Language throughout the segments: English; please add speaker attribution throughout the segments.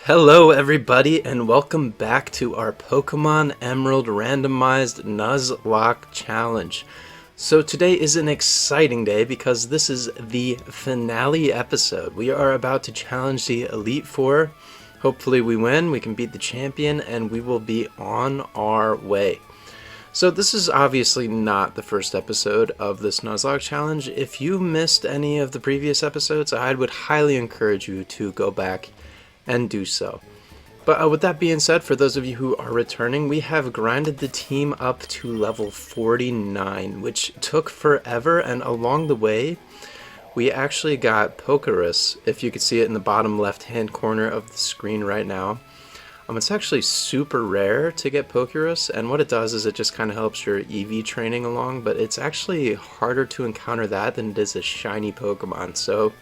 Speaker 1: Hello everybody and welcome back to our Pokemon Emerald Randomized Nuzlocke Challenge. So today is an exciting day because this is the finale episode. We are about to challenge the Elite Four. Hopefully we win, we can beat the champion, and we will be on our way. So this is obviously not the first episode of this Nuzlocke Challenge. If you missed any of the previous episodes, I would highly encourage you to go back and do so. But with that being said, for those of you who are returning, we have grinded the team up to level 49, which took forever, and along the way we actually got Pokerus, if you could see it in the bottom left hand corner of the screen right now. It's actually super rare to get Pokerus, and what it does is it just kind of helps your EV training along, but it's actually harder to encounter that than it is a shiny Pokemon. So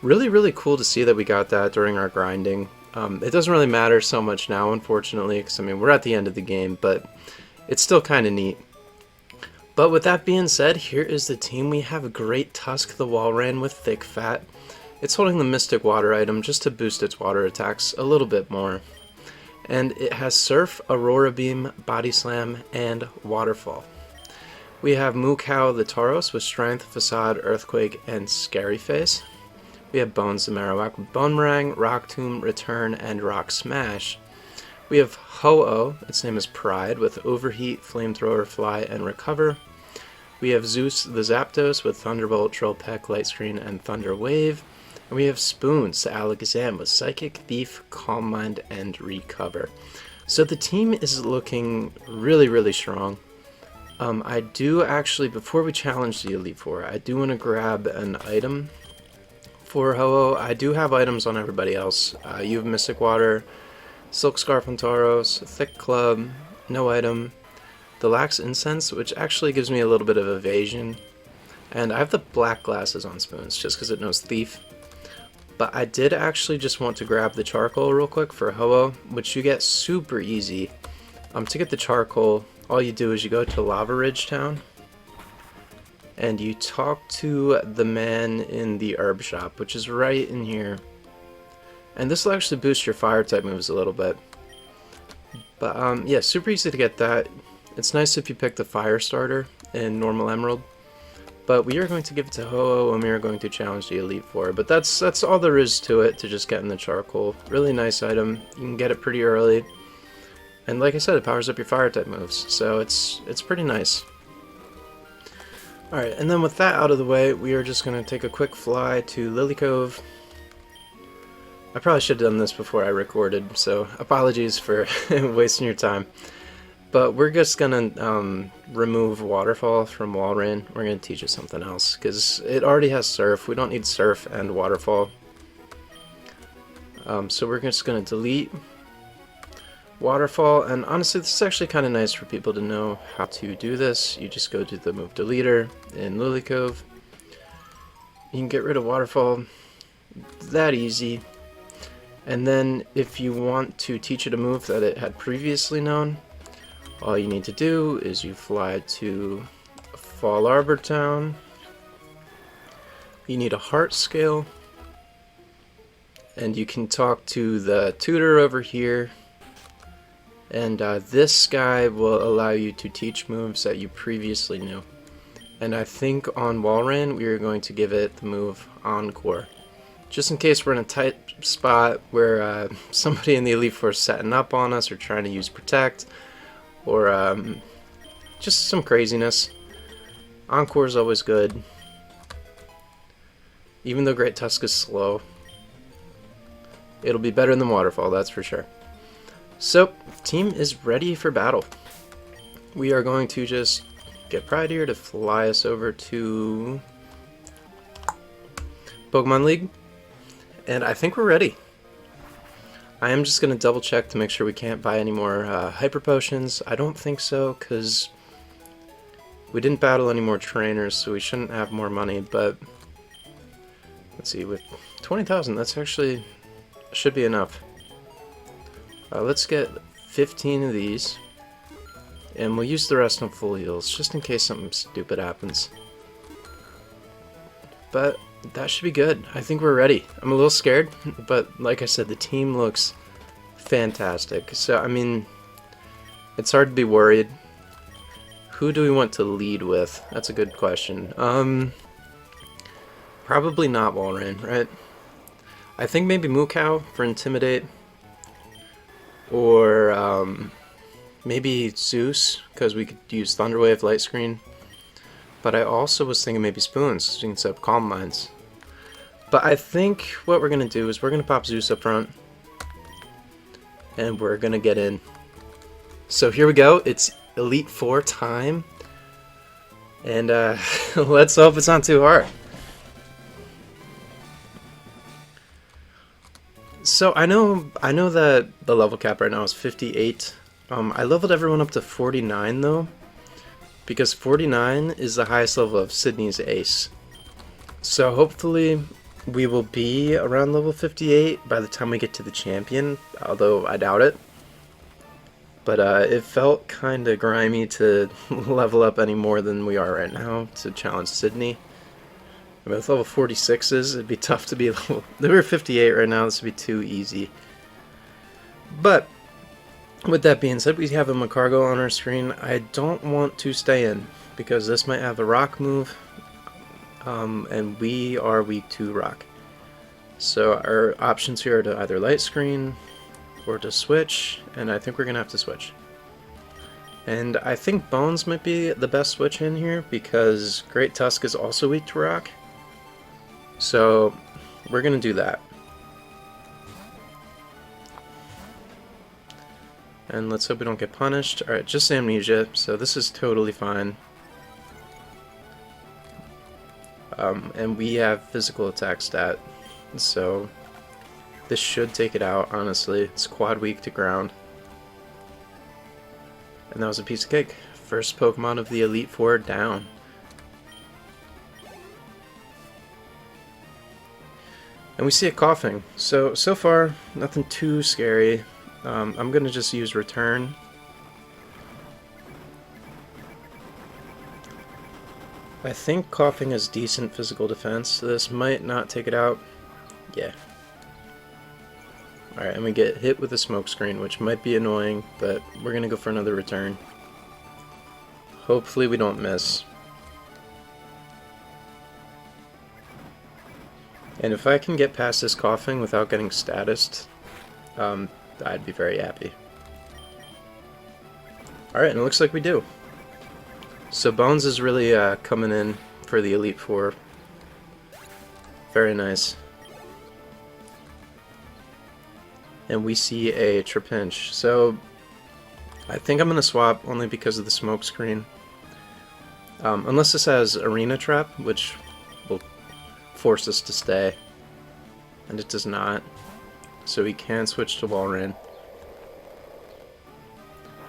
Speaker 1: really cool to see that we got that during our grinding. It doesn't really matter so much now, unfortunately, because I mean we're at the end of the game, but it's still kind of neat. But with that being said, here is the team. We have a Great Tusk the Walrein with Thick Fat. It's holding the Mystic Water item just to boost its water attacks a little bit more. And it has Surf, Aurora Beam, Body Slam, and Waterfall. We have Moo Cow the Tauros with Strength, Facade, Earthquake, and Scary Face. We have Bones the Marowak with Bone Meringue, Rock Tomb, Return, and Rock Smash. We have Ho-Oh, its name is Pride, with Overheat, Flamethrower, Fly, and Recover. We have Zeus the Zapdos with Thunderbolt, Troll Peck, Light Screen, and Thunder Wave. And we have Spoons the Alakazam with Psychic, Thief, Calm Mind, and Recover. So the team is looking really strong. I do actually, before we challenge the Elite Four, I do want to grab an item for Ho-Oh. I do have items on everybody else. You have Mystic Water, Silk Scarf on Tauros, Thick Club, no item, the Lax Incense, which actually gives me a little bit of evasion, and I have the black glasses on Spoons just because it knows Thief. But I did actually just want to grab the Charcoal real quick for Ho-Oh, which you get super easy. To get the Charcoal, all you do is you go to Lava Ridge Town, and you talk to the man in the herb shop, which is right in here. And this will actually boost your fire type moves a little bit. But yeah, super easy to get that. It's nice if you pick the fire starter in normal Emerald. But we are going to give it to Ho-Oh, and we are going to challenge the Elite Four. But that's all there is to it, to just getting the Charcoal. Really nice item. You can get it pretty early. And like I said, it powers up your fire type moves. So it's pretty nice. Alright, and then with that out of the way, we are just going to take a quick fly to Lily Cove. I probably should have done this before I recorded, so apologies for wasting your time. But we're just going to remove Waterfall from Walrein. We're going to teach it something else, because it already has Surf. We don't need Surf and Waterfall. So we're just going to delete Waterfall, and honestly this is actually kind of nice for people to know how to do this. You just go to the move deleter in Lily Cove. You can get rid of Waterfall that easy, and then if you want to teach it a move that it had previously known, all you need to do is you fly to Fall Arbor Town. You need a heart scale, and you can talk to the tutor over here. And this guy will allow you to teach moves that you previously knew. And I think on Walrein we are going to give it the move Encore. Just in case we're in a tight spot where somebody in the Elite Four is setting up on us or trying to use Protect, or just some craziness. Encore is always good. Even though Great Tusk is slow, it'll be better than Waterfall, that's for sure. So, team is ready for battle. We are going to just get Pride here to fly us over to Pokemon League, and I think we're ready. I am just going to double check to make sure we can't buy any more Hyper Potions. I don't think so, because we didn't battle any more trainers, so we shouldn't have more money, but let's see, with 20,000, that's actually should be enough. Let's get 15 of these, and we'll use the rest on full heals, just in case something stupid happens. But that should be good. I think we're ready. I'm a little scared, but like I said, the team looks fantastic. So, I mean, it's hard to be worried. Who do we want to lead with? That's a good question. Probably not Walrein, right? I think maybe Mukau for Intimidate. Or, maybe Zeus, because we could use Thunderwave, Light Screen. But I also was thinking maybe Spoons, so we can set up Calm Minds. But I think what we're going to do is we're going to pop Zeus up front. And we're going to get in. So here we go, it's Elite Four time. And let's hope it's not too hard. So I know that the level cap right now is 58. I leveled everyone up to 49 though, because 49 is the highest level of Sydney's ace. So hopefully we will be around level 58 by the time we get to the champion, although I doubt it. But it felt kind of grimy to level up any more than we are right now to challenge Sydney. I mean, with level 46s, it'd be tough to be level... We're 58 right now, this would be too easy. But, with that being said, we have a Macargo on our screen. I don't want to stay in, because this might have a rock move, and we are weak to rock. So our options here are to either light screen, or to switch, and I think we're going to have to switch. And I think Bones might be the best switch in here, because Great Tusk is also weak to rock. So we're going to do that. And let's hope we don't get punished. Alright, just Amnesia, so this is totally fine. And we have physical attack stat, so this should take it out, honestly. It's quad weak to ground. And that was a piece of cake. First Pokemon of the Elite Four down. And we see it coughing. So far, nothing too scary. I'm going to just use Return. I think coughing has decent physical defense, so this might not take it out. Yeah. Alright, and we get hit with a smoke screen, which might be annoying, but we're going to go for another Return. Hopefully we don't miss. And if I can get past this coughing without getting statused, I'd be very happy. Alright, and it looks like we do. So Bones is really coming in for the Elite Four. Very nice. And we see a Trapinch. So I think I'm going to swap only because of the smoke screen. Unless this has Arena Trap, which will force us to stay. And it does not. So we can switch to Walrein.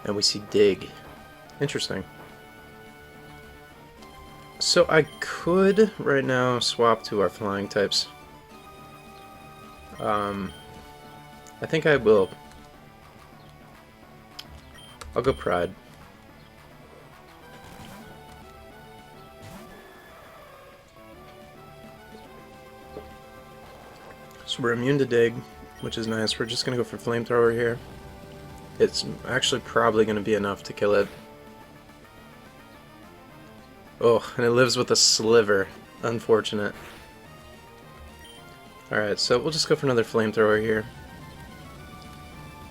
Speaker 1: And we see Dig. Interesting. So I could right now swap to our flying types. I think I will. I'll go Pride. So we're immune to Dig, which is nice. We're just going to go for Flamethrower here. It's actually probably going to be enough to kill it. Oh, and it lives with a Sliver. Unfortunate. Alright, so we'll just go for another Flamethrower here.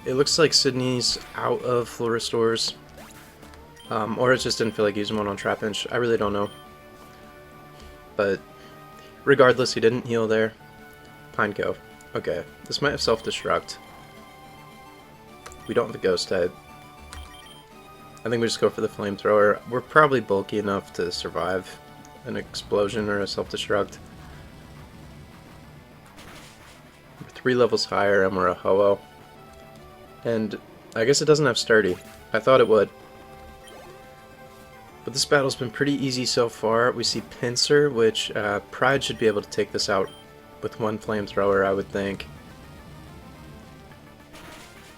Speaker 1: It looks like Sydney's out of full restores. Or it just didn't feel like using one on Trapinch. I really don't know. But regardless, he didn't heal there. Pineco. Okay, this might have self-destruct. We don't have a Ghost type. I think we just go for the Flamethrower. We're probably bulky enough to survive an explosion or a self-destruct. We're 3 levels higher and we're a Ho-Oh. And I guess it doesn't have Sturdy. I thought it would. But this battle's been pretty easy so far. We see Pinsir, which Pride should be able to take this out with one Flamethrower, I would think.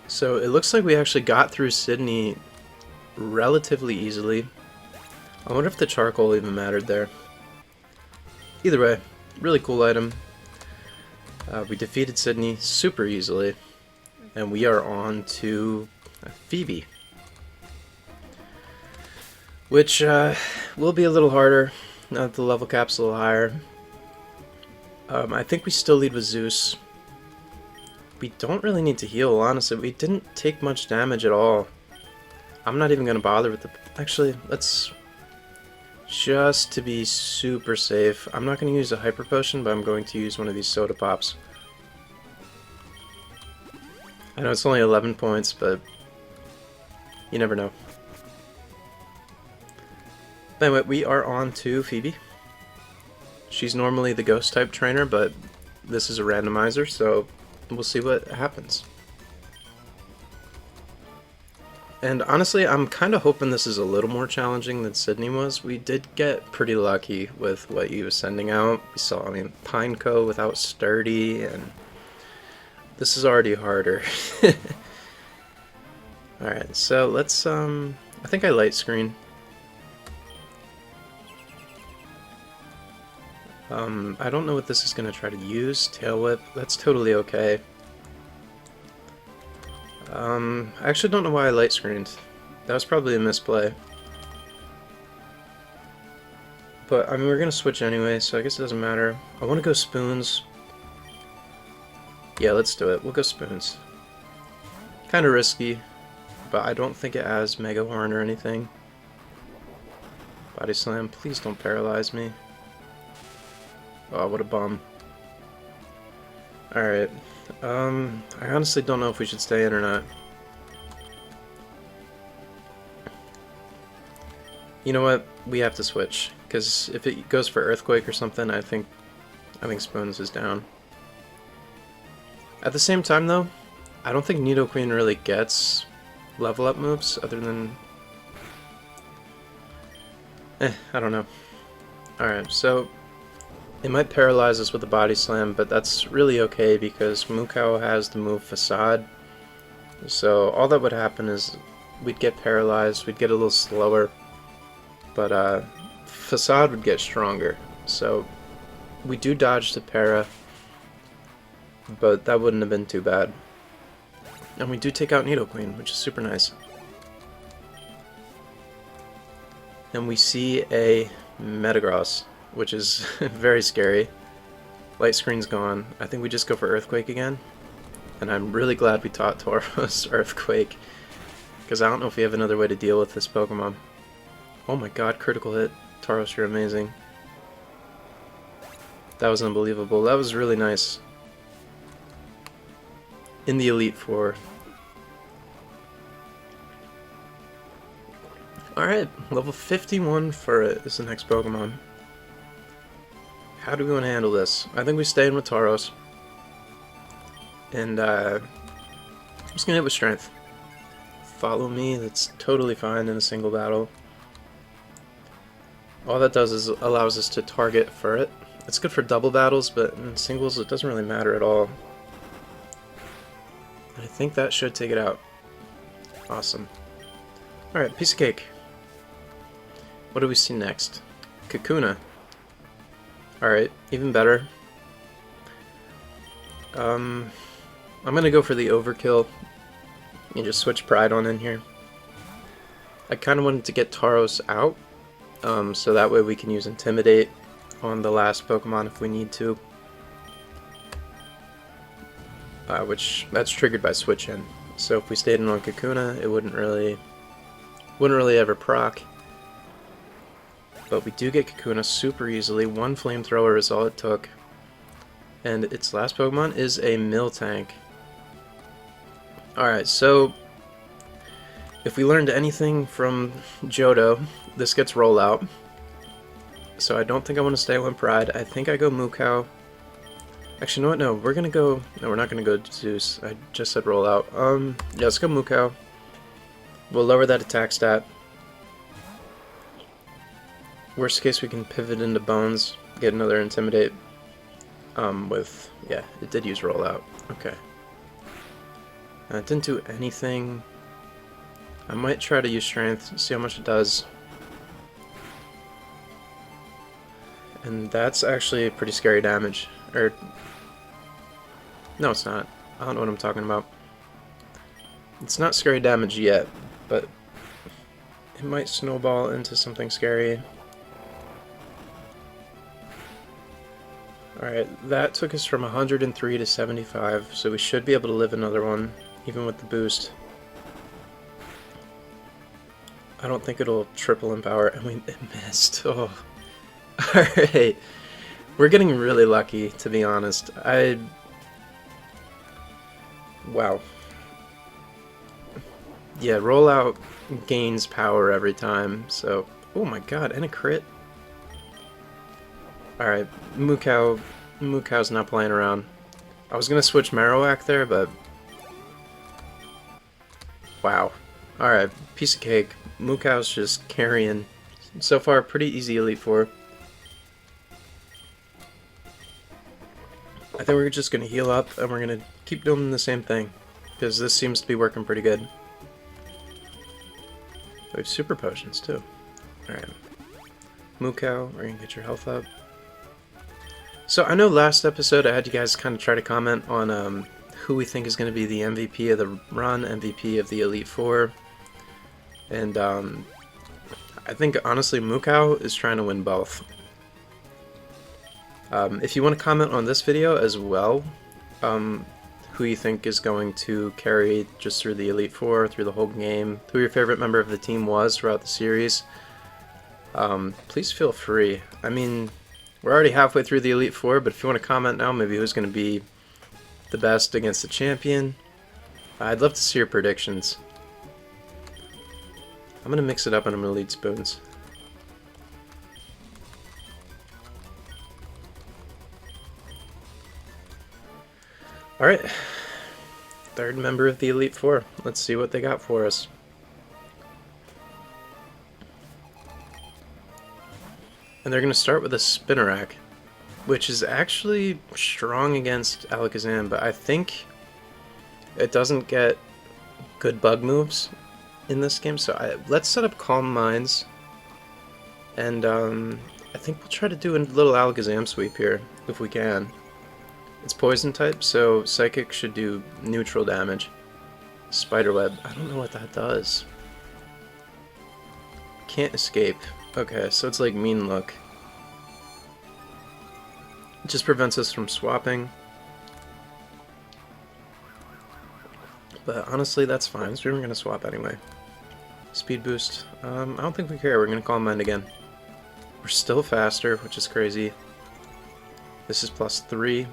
Speaker 1: So it looks like we actually got through Sydney relatively easily. I wonder if the charcoal even mattered there. Either way, really cool item. We defeated Sydney super easily. And we are on to Phoebe, which will be a little harder. Now that the level cap's a little higher. I think we still lead with Zeus. We don't really need to heal, honestly. We didn't take much damage at all. I'm not even going to bother with the... Actually, let's... Just to be super safe, I'm not going to use a Hyper Potion, but I'm going to use one of these Soda Pops. I know it's only 11 points, but you never know. Anyway, we are on to Phoebe. She's normally the Ghost type trainer, but this is a randomizer, so we'll see what happens. And honestly, I'm kind of hoping this is a little more challenging than Sydney was. We did get pretty lucky with what he was sending out. We saw, Pineco without Sturdy, and this is already harder. Alright, so let's, I think I light screen. I don't know what this is going to try to use. Tail Whip, that's totally okay. I actually don't know why I light screened. That was probably a misplay. But, we're gonna switch anyway, so I guess it doesn't matter. I want to go Spoons. Yeah, let's do it. We'll go Spoons. Kinda risky, but I don't think it has Mega Horn or anything. Body Slam, please don't paralyze me. Oh, what a bum. Alright. I honestly don't know if we should stay in or not. You know what? We have to switch, because if it goes for Earthquake or something, I think Spoons is down. At the same time, though, I don't think Nidoqueen really gets level up moves other than... I don't know. Alright, so it might paralyze us with a Body Slam, but that's really okay because Mukau has the move Facade. So all that would happen is we'd get paralyzed, we'd get a little slower, but Facade would get stronger. So we do dodge the para, but that wouldn't have been too bad. And we do take out Nidoqueen, which is super nice. And we see a Metagross, which is very scary. Light screen's gone. I think we just go for Earthquake again. And I'm really glad we taught Tauros Earthquake, because I don't know if we have another way to deal with this Pokemon. Oh my god, critical hit. Tauros, you're amazing. That was unbelievable. That was really nice. In the Elite Four. Alright, level 51 for it is the next Pokemon. How do we want to handle this? I think we stay in with Tauros. And I'm just gonna hit with Strength. Follow me, that's totally fine in a single battle. All that does is allows us to target for it. It's good for double battles, but in singles it doesn't really matter at all. I think that should take it out. Awesome. Alright, piece of cake. What do we see next? Kakuna. Alright, even better. I'm gonna go for the overkill and just switch Pride on in here. I kinda wanted to get Tauros out, so that way we can use Intimidate on the last Pokemon if we need to. Which, that's triggered by Switch In. So if we stayed in on Kakuna, it wouldn't really ever proc. But we do get Kakuna super easily. One Flamethrower is all it took. And its last Pokemon is a Miltank. Alright, so if we learned anything from Johto, this gets Rollout. So I don't think I want to stay on Pride. I think I go Mukau. Actually, you know what? No, we're gonna go... No, we're not gonna go Zeus. I just said Rollout. Yeah, let's go Mukau. We'll lower that attack stat. Worst case, we can pivot into Bones, get another Intimidate. Yeah, it did use Rollout. Okay. It didn't do anything. I might try to use Strength, see how much it does. And that's actually pretty scary damage. No, it's not. I don't know what I'm talking about. It's not scary damage yet, but it might snowball into something scary. Alright, that took us from 103 to 75, so we should be able to live another one, even with the boost. I don't think it'll triple in power, and it missed. Oh. Alright, we're getting really lucky, to be honest. Wow. Yeah, rollout gains power every time, so... Oh my god, and a crit? Alright, Mukau's not playing around. I was gonna switch Marowak there, but... Wow. Alright, piece of cake. Mukau's just carrying. So far, pretty easy Elite Four. I think we're just gonna heal up, and we're gonna keep doing the same thing. Because this seems to be working pretty good. We have super potions, too. Alright. Mukau, we're gonna get your health up. So I know last episode I had you guys kind of try to comment on who we think is going to be the MVP of the run, MVP of the Elite Four. And I think honestly Mukau is trying to win both. If you want to comment on this video as well, who you think is going to carry just through the Elite Four, through the whole game, who your favorite member of the team was throughout the series, please feel free. I mean, we're already halfway through the Elite Four, but if you want to comment now, maybe who's going to be the best against the champion, I'd love to see your predictions. I'm going to mix it up and I'm going to lead spoons. Alright, third member of the Elite Four. Let's see what they got for us. And they're going to start with a Spinnerack, which is actually strong against Alakazam, but I think it doesn't get good bug moves in this game. So let's set up Calm Minds, and I think we'll try to do a little Alakazam sweep here, if we can. It's Poison type, so Psychic should do neutral damage. Spiderweb, I don't know what that does. Can't escape. Okay, so it's like Mean Look. It just prevents us from swapping. But honestly, that's fine, so we were going to swap anyway. Speed boost. I don't think we care, we're going to Calm Mind again. We're still faster, which is crazy. This is +3.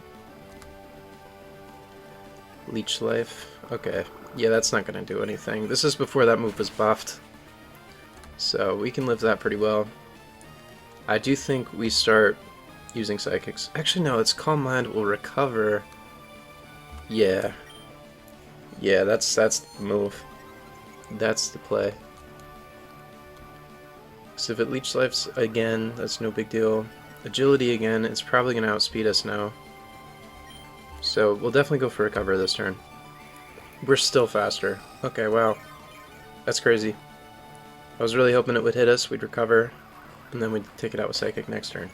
Speaker 1: Leech Life. Okay, yeah, that's not going to do anything. This is before that move was buffed. So we can live that pretty well. I do think we start using Psychics. Actually, no, it's Calm Mind will recover. Yeah. Yeah, that's the move. That's the play. So if it Leech Lifes again, that's no big deal. Agility again, it's probably going to outspeed us now. So we'll definitely go for Recover this turn. We're still faster. Okay, wow. That's crazy. I was really hoping it would hit us, we'd recover, and then we'd take it out with Psychic next turn.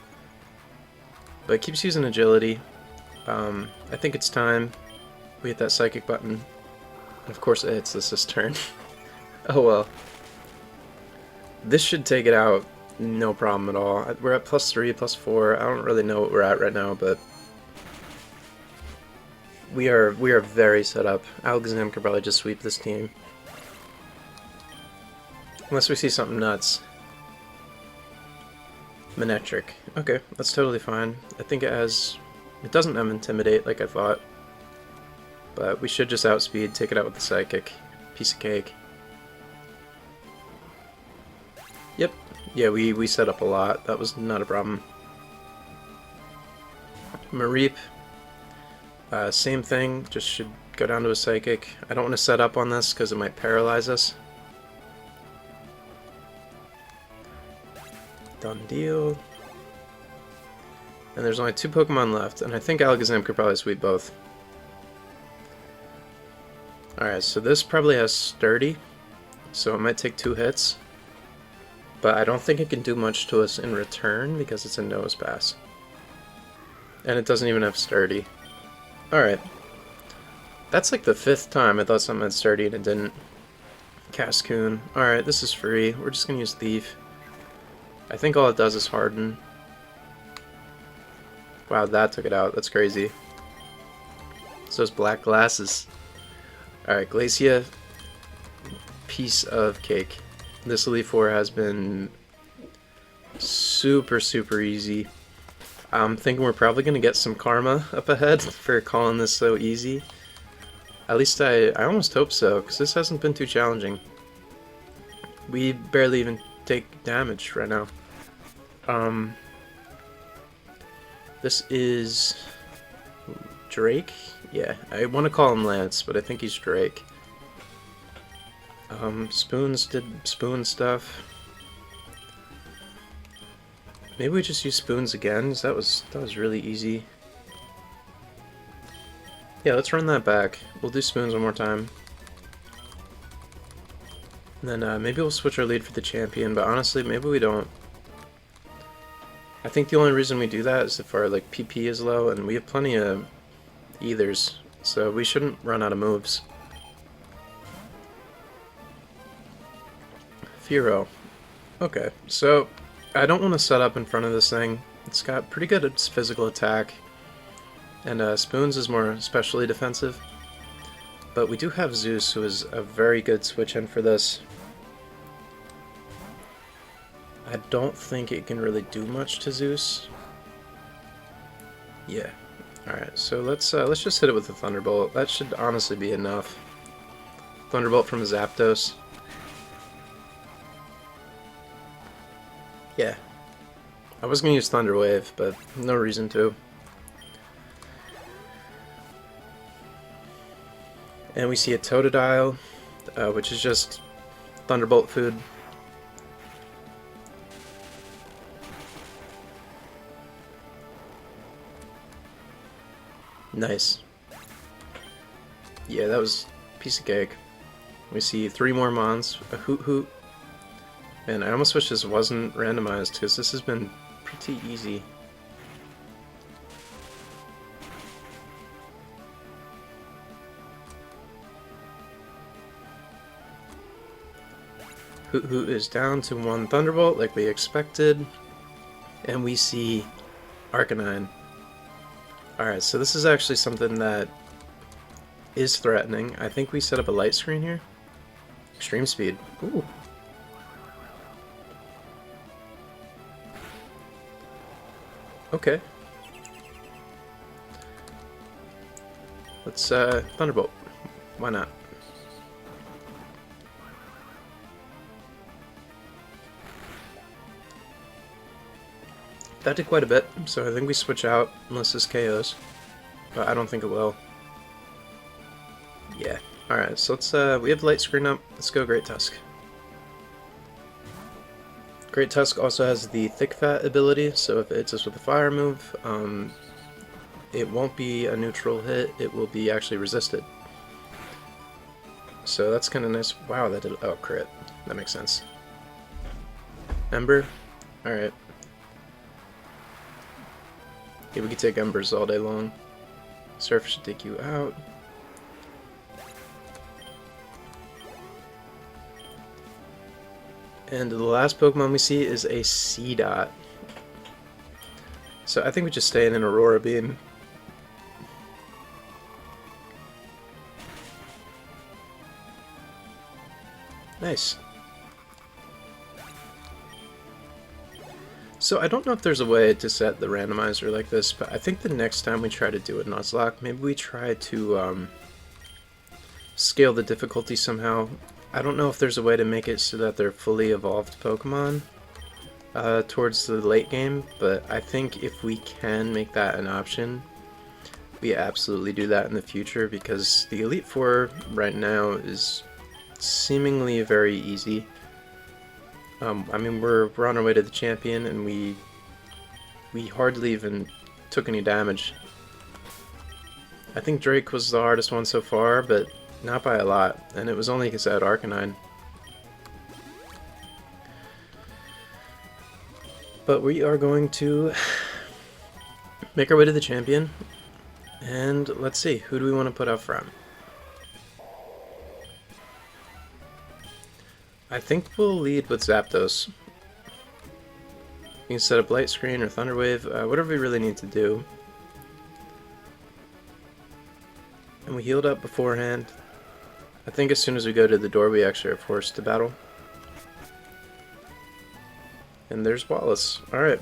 Speaker 1: But it keeps using Agility. I think it's time we hit that Psychic button. And of course it hits us this turn. Oh well. This should take it out, no problem at all. We're at +3, +4. I don't really know what we're at right now, but we are very set up. Alakazam could probably just sweep this team. Unless we see something nuts. Manectric. Okay, that's totally fine. I think it doesn't have Intimidate like I thought. But we should just outspeed, take it out with the Psychic. Piece of cake. Yep. Yeah, we set up a lot. That was not a problem. Mareep. Same thing, just should go down to a Psychic. I don't want to set up on this because it might paralyze us. Done deal. And there's only 2 Pokemon left, and I think Alakazam could probably sweep both. Alright, so this probably has Sturdy, so it might take 2 hits. But I don't think it can do much to us in return because it's a Nose Pass. And it doesn't even have Sturdy. Alright. That's like the 5th time I thought something had sturdy and it didn't. Cascoon. Alright, this is free. We're just gonna use Thief. I think all it does is harden. Wow, that took it out. That's crazy. It's those black glasses. Alright, Glacia. Piece of cake. This Elite Four has been super, super easy. I'm thinking we're probably going to get some karma up ahead for calling this so easy. At least I almost hope so, because this hasn't been too challenging. We barely even take damage right now. This is Drake? Yeah, I want to call him Lance, but I think he's Drake. Spoons did spoon stuff. Maybe we just use spoons again, 'cause that was really easy. Yeah, let's run that back. We'll do spoons one more time. And then maybe we'll switch our lead for the champion, but honestly, maybe we don't. I think the only reason we do that is if our like PP is low, and we have plenty of ethers, so we shouldn't run out of moves. Firo. Okay, so I don't want to set up in front of this thing. It's got pretty good physical attack, and Spoons is more especially defensive. But we do have Zeus, who is a very good switch in for this. I don't think it can really do much to Zeus. Yeah. Alright, so let's just hit it with a Thunderbolt. That should honestly be enough. Thunderbolt from Zapdos. Yeah. I was going to use Thunder Wave, but no reason to. And we see a Totodile, which is just Thunderbolt food. Nice. Yeah, that was a piece of cake. We see 3 more Mons, a Hoot Hoot. And I almost wish this wasn't randomized, because this has been pretty easy. Hoot Hoot is down to 1 Thunderbolt, like we expected. And we see Arcanine. Alright, so this is actually something that is threatening. I think we set up a light screen here. Extreme Speed. Ooh. Okay. Let's Thunderbolt. Why not? That did quite a bit, so I think we switch out unless this KOs. But I don't think it will. Yeah. Alright, so let's we have light screen up. Let's go Great Tusk. Great Tusk also has the Thick Fat ability, so if it hits us with a fire move, it won't be a neutral hit, it will be actually resisted. So that's kind of nice. Wow, that did... oh, crit. That makes sense. Ember? Alright. Yeah, we could take Embers all day long. Surf should take you out. And the last Pokemon we see is a Seedot. So I think we just stay in an Aurora Beam. Nice. So I don't know if there's a way to set the randomizer like this, but I think the next time we try to do a Nuzlocke, maybe we try to scale the difficulty somehow. I don't know if there's a way to make it so that they're fully evolved Pokemon towards the late game, but I think if we can make that an option, we absolutely do that in the future, because the Elite Four right now is seemingly very easy. I mean, we're on our way to the champion, and we hardly even took any damage. I think Drake was the hardest one so far, but not by a lot, and it was only because I had Arcanine. But we are going to make our way to the champion, and let's see, who do we want to put up front? I think we'll lead with Zapdos. You can set up Light Screen or Thunder Wave, whatever we really need to do. And we healed up beforehand. I think as soon as we go to the door, we actually are forced to battle. And there's Wallace. Alright.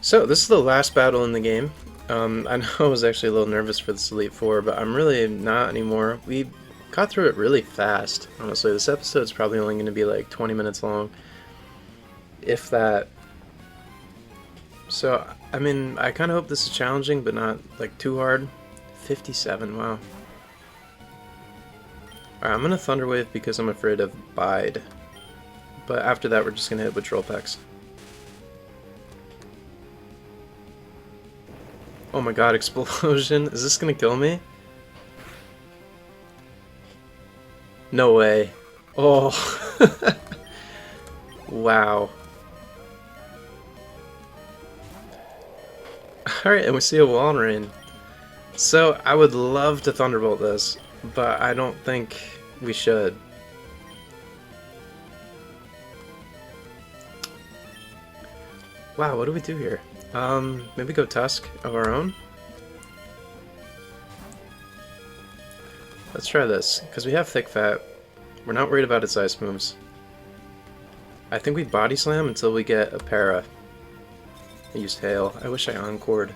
Speaker 1: So, this is the last battle in the game. I know I was actually a little nervous for this Elite Four, but I'm really not anymore. We got through it really fast, honestly. This episode's probably only going to be like 20 minutes long, if that. So, I mean, I kind of hope this is challenging, but not like too hard. 57, wow. Alright, I'm going to Thunder Wave because I'm afraid of Bide. But after that, we're just going to hit with Trollpex. Oh my god, explosion. Is this gonna kill me? No way. Oh. Wow. Alright, and we see a Walrein. So, I would love to Thunderbolt this, but I don't think we should. Wow, what do we do here? Maybe go Tusk of our own? Let's try this, because we have Thick Fat. We're not worried about its ice moves. I think we Body Slam until we get a Para. I used Hail. I wish I Encored.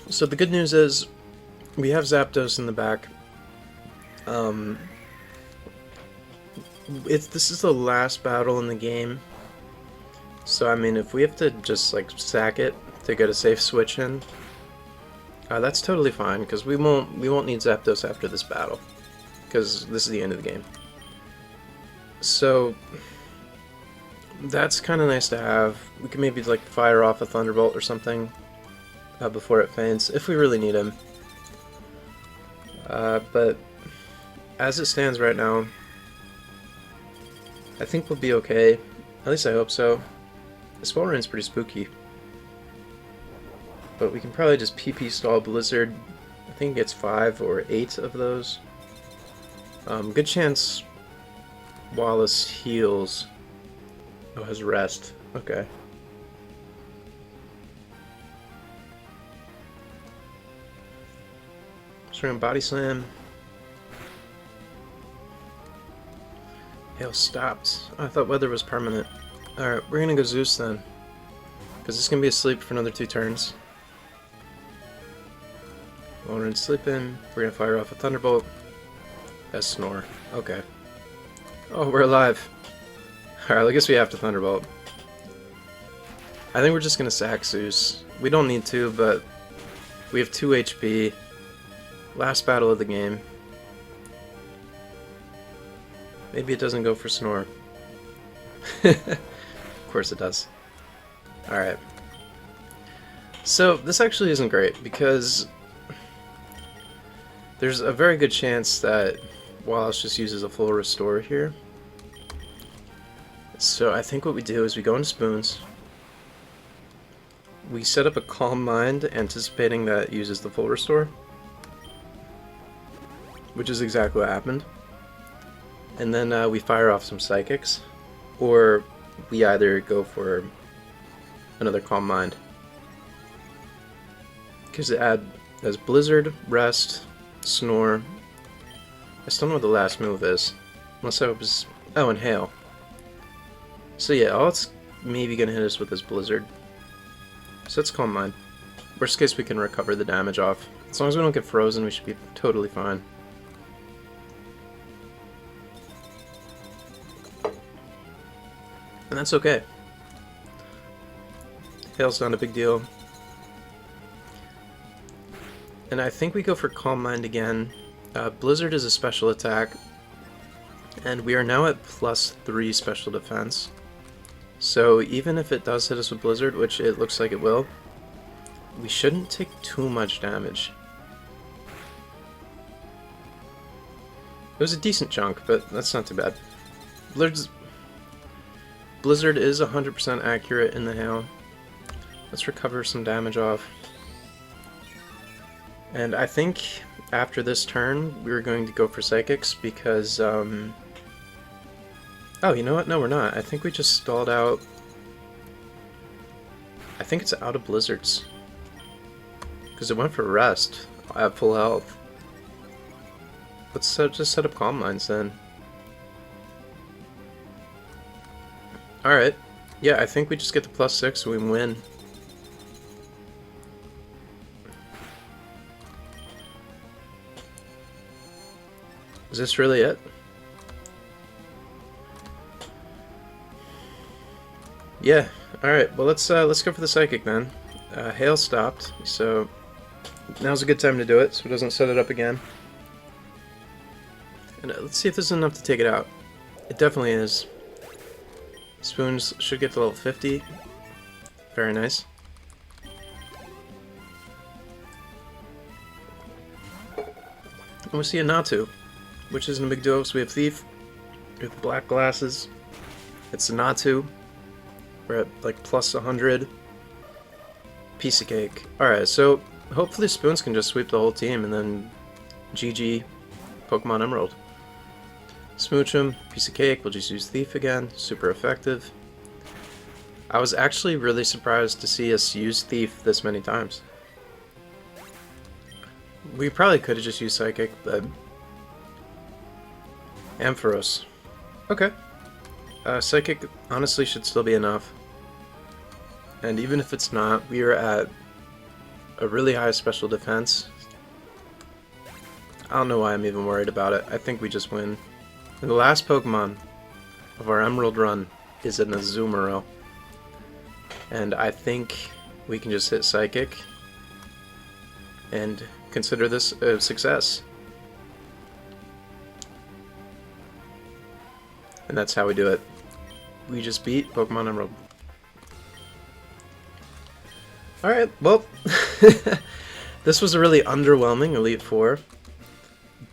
Speaker 1: So the good news is, we have Zapdos in the back. This is the last battle in the game, so I mean, if we have to just like sack it to get a safe switch in, that's totally fine, because we won't need Zapdos after this battle, because this is the end of the game. So that's kind of nice to have. We can maybe like fire off a Thunderbolt or something before it faints if we really need him. But as it stands right now, I think we'll be okay. At least I hope so. This Walrein's pretty spooky. But we can probably just PP stall Blizzard. I think it gets 5 or 8 of those. Good chance Wallace heals. Oh, has rest. Okay. So we're gonna Body Slam. Hail stopped. Oh, I thought weather was permanent. Alright, we're gonna go Zeus then. Because it's gonna be asleep for another 2 turns. Walrein's sleeping. We're gonna fire off a Thunderbolt. That's Snore. Okay. Oh, we're alive. Alright, I guess we have to Thunderbolt. I think we're just gonna sack Zeus. We don't need to, but we have 2 HP. Last battle of the game. Maybe it doesn't go for Snore. Of course it does. Alright. So, this actually isn't great, because there's a very good chance that Wallace just uses a full restore here. So I think what we do is we go into Spoons. We set up a Calm Mind, anticipating that it uses the full restore. Which is exactly what happened. And then we fire off some Psychics, or we either go for another Calm Mind. Because it has Blizzard, Rest, Snore. I still don't know what the last move is. Unless I was... Oh, and Hail. So yeah, all it's maybe going to hit us with is Blizzard. So let's Calm Mind. Worst case, we can recover the damage off. As long as we don't get frozen, we should be totally fine. And that's okay. Hail's not a big deal. And I think we go for Calm Mind again. Blizzard is a special attack. And we are now at +3 special defense. So even if it does hit us with Blizzard, which it looks like it will, we shouldn't take too much damage. It was a decent chunk, but that's not too bad. Blizzard is 100% accurate in the hail. Let's recover some damage off. And I think after this turn, we're going to go for Psychics because, oh, you know what? No, we're not. I think we just stalled out. I think it's out of Blizzards. Because it went for Rest at full health. Let's just set up Calm Lines then. Alright. Yeah, I think we just get the +6 so we win. Is this really it? Yeah. Alright, well let's go for the Psychic then. Hail stopped, so now's a good time to do it so it doesn't set it up again. And let's see if this is enough to take it out. It definitely is. Spoons should get to level 50. Very nice. And we see a Natu, which isn't a big deal, so we have Thief. We have black glasses. It's a Natu. We're at like plus 100. Piece of cake. Alright, so hopefully Spoons can just sweep the whole team and then GG Pokemon Emerald. Smooch him, piece of cake, we'll just use Thief again, super effective. I was actually really surprised to see us use Thief this many times. We probably could have just used Psychic, but... Ampharos. Okay. Psychic honestly should still be enough. And even if it's not, we are at a really high special defense. I don't know why I'm even worried about it. I think we just win. And the last Pokemon of our Emerald run is an Azumarill. And I think we can just hit Psychic and consider this a success. And that's how we do it. We just beat Pokemon Emerald. Alright, well, this was a really underwhelming Elite Four.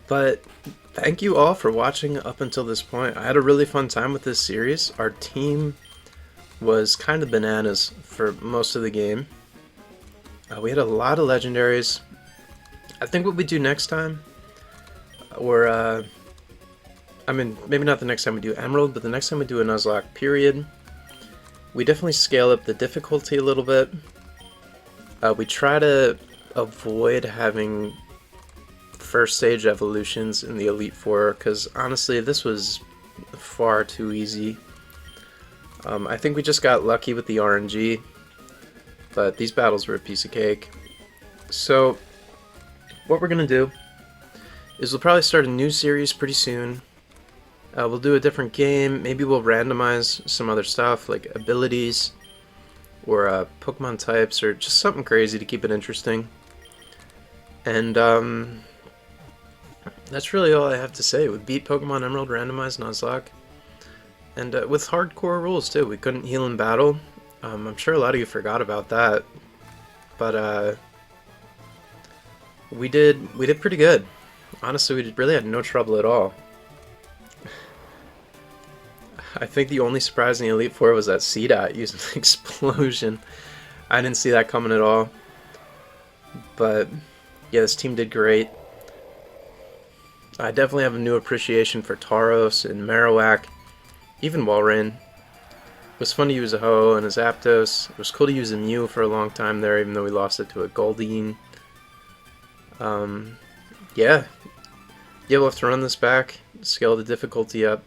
Speaker 1: But thank you all for watching up until this point. I had a really fun time with this series. Our team was kind of bananas for most of the game. We had a lot of legendaries. I think what we do next time, or I mean, maybe not the next time we do Emerald, but the next time we do a Nuzlocke period, we definitely scale up the difficulty a little bit. We try to avoid having first stage evolutions in the Elite Four, because honestly this was far too easy. I think we just got lucky with the RNG, but these battles were a piece of cake. So what we're gonna do is we'll probably start a new series pretty soon. We'll do a different game, maybe we'll randomize some other stuff like abilities or Pokemon types or just something crazy to keep it interesting. And that's really all I have to say. We beat Pokemon Emerald Randomized Nuzlocke. And with hardcore rules too. We couldn't heal in battle. I'm sure a lot of you forgot about that. But we did pretty good. Honestly, we really had no trouble at all. I think the only surprise in the Elite Four was that C-Dot used an explosion. I didn't see that coming at all. But yeah, this team did great. I definitely have a new appreciation for Tauros and Marowak, even Walrein. It was fun to use a Ho and a Zapdos. It was cool to use a Mew for a long time there, even though we lost it to a Goldeen. Yeah, we'll have to run this back, scale the difficulty up.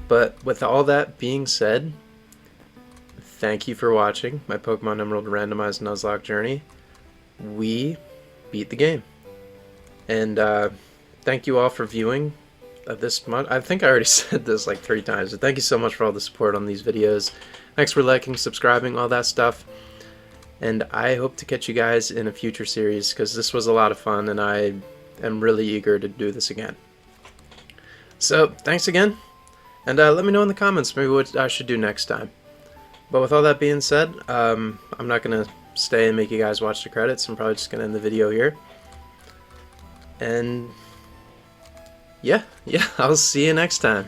Speaker 1: But with all that being said, thank you for watching my Pokemon Emerald Randomized Nuzlocke journey. We beat the game. And thank you all for viewing this month. I think I already said this like 3 times, but thank you so much for all the support on these videos. Thanks for liking, subscribing, all that stuff. And I hope to catch you guys in a future series, because this was a lot of fun and I am really eager to do this again. So, thanks again. And let me know in the comments maybe what I should do next time. But with all that being said, I'm not going to stay and make you guys watch the credits. I'm probably just going to end the video here. And yeah, I'll see you next time.